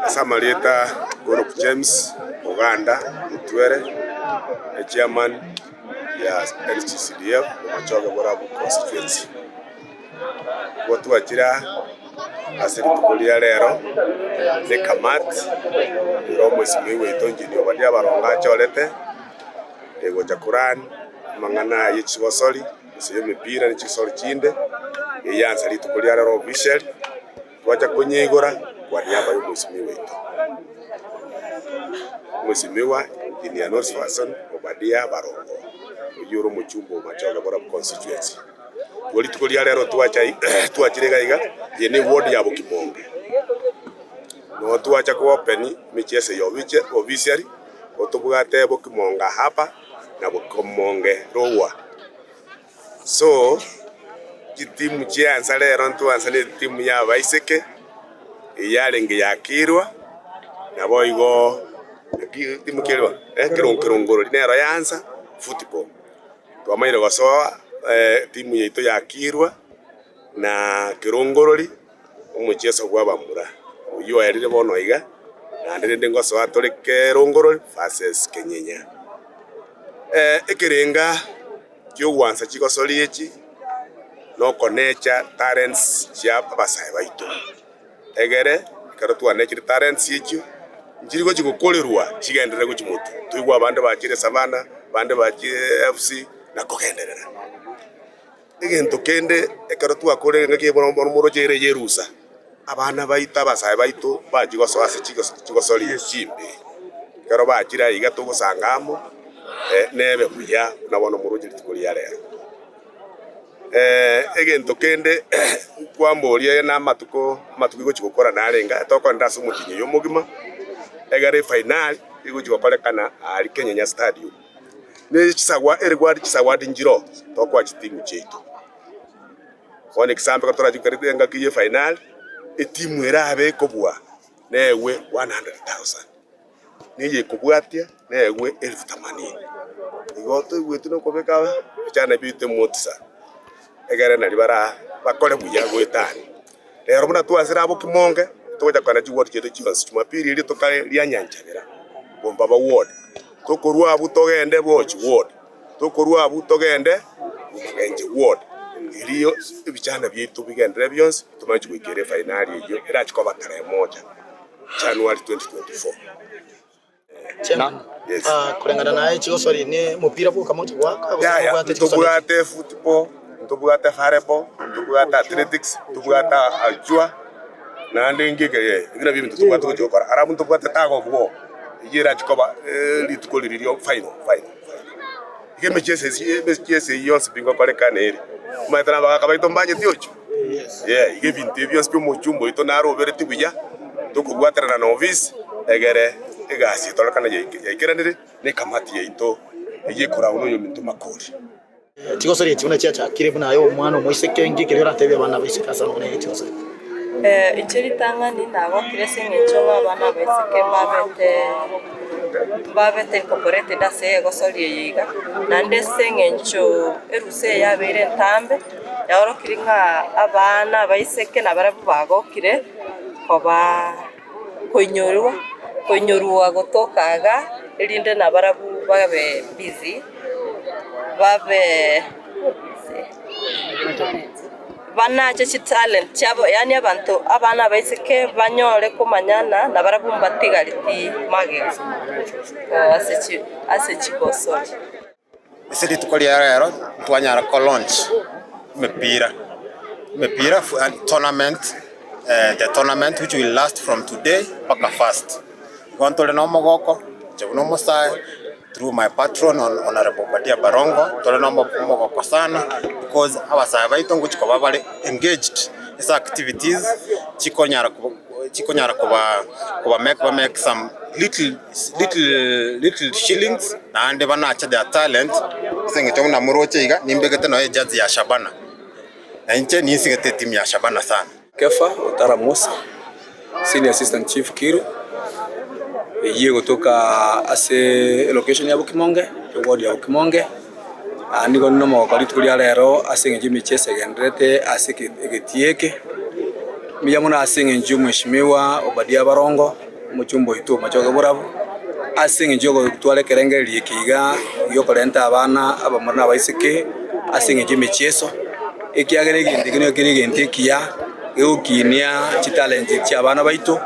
Samarita Group James Uganda Mtwere, chairman ya NGCDF Bomachoge Borabu constituency. Watu wajira asiri tukulia lero ne kamat romo simiwe itonji ni obadia baronga cholete ego jakuran mangana yichosoli siyo mipira ni chisoli chinde yanza litukulia lero official wacha kunyigura kwa niaba ya mheshimiwa ito mheshimiwa Engineer North Person Obadia Barongo uyuro muchumbo Bomachoge Borabu constituency. Wali tukulia lero tuachirega iga yene ward ya Bokimonge no tuacha ku open michese yo officially otubugate Bokimonga hapa na Bokimonge rowa. So timu chianza lero ntuanza ni timu ya baiseke iyalenge yakirwa na boigo timu kirwa kirongoro linero yanza football twamaire gosoa timu yeito yakirwa na kirongorori umucheso gwa bamura uyo erire bono iga na ndende ngosoa tole kirongorori versus Kenyenya ekirenga kyogwansa chikosoli echi no konecha talents chia basai baito egere karo twanekire talents echi njirigo chigukolerwa chigendere guchimutu tuigwa bande bachire Savana bande bachire FC na kogenderera egento kende ekaro twakore ngake bono murojere yerusa abana baita basai baito bajigoso ase chigosoli chimbe karo bachira iga tugusangamo nebe buya nabono murojere tukulia lero egento kende kwamboria na matuko chigukora narenga toko ndasu mukinyi yo mugima egare final igujikokolekana ali Kenyenya stadium ne chisagwa erigwadi chisagwadi njiro toko chitimu cheito one example katora jikaridenga kiye final etimu erabe kobwa newe 100,000 niye kubwatia newe 80,000 igoto gwetu no kobeka cyane bite motsa egere na libara bakore buya gwetani rero muna twasira Bokimonge toja kana jiwot cheto chionsi Jumapili ili tokale lyanyanjabira bomba ba ward tokorwa butogende bochi ward tokorwa butogende umagenje ward iliyo ibichana byitu bigendere byonse tumaje kwikere finali iyo irachiko batare moja January 2024. Yes. Kulengana naye chigosori ni mupira bwo kamoja gwaka tubugate football tubugate volleyball tubugate athletics tubugate ajua na ndengeke ye ngira bintu tubugate kujokora arabu tubugate tago bwo yira chikoba litukoliririo final igeme chese yose bingo kolekana eri maitana bakabaito mbanye tiocho ige bintu byose byo muchumbo ito narobere tibuya tukugwaterana na office egere egasi tolakana yikiranire ne kamati yeito igikora uno yo mintu makori chigosori chibona chacha kire buna yo mwana moiseke ngikire ratebe bana bisika sana ne chigosori ichiritanga ni nago kirese ngechoba bana bisike babete incorporated ase gosori yiga nande sengencho eruse yabere ntambe yaoro kiringa abana baiseke na barabu bagokire koba konyorwa gotokaga elinde na barabu babe busy babe bana chechi talent chabo yani abantu abana baiseke banyore kumanyana na barabu mbatigaliti mage asechi gosori isidi tukolia lero twanyara ko launch mepira tournament the tournament which will last from today paka first gontole no mogoko jebuno mosai through my patron honorable Obadia Barongo tole no mogoko sana because abasaya baito nguchiko babale engaged these activities chikonyara kuba make some little shillings na ande banacha their talent sengete una muroche iga nimbegete no judge ya Shabana na nche ni singete timu ya Shabana sana Kefa Otara Musa Senior Assistant Chief Kiru yeye kutoka ase location ya Bokimonge ward ya Bokimonge niko nomo kwa litukulia lero asengeje michese gendrete asike egetieke miyamuna asengeje mheshimiwa Obadia Barongo omochumba oito Bomachoge Borabu ase eng'encho ogotwara ekerengeri ekiiga giokorenta abana abamura na abaiseke ase eng'encho emechieso ekiagera egento eki nio kere egento ekiya gegokinia chitalent chia abana baito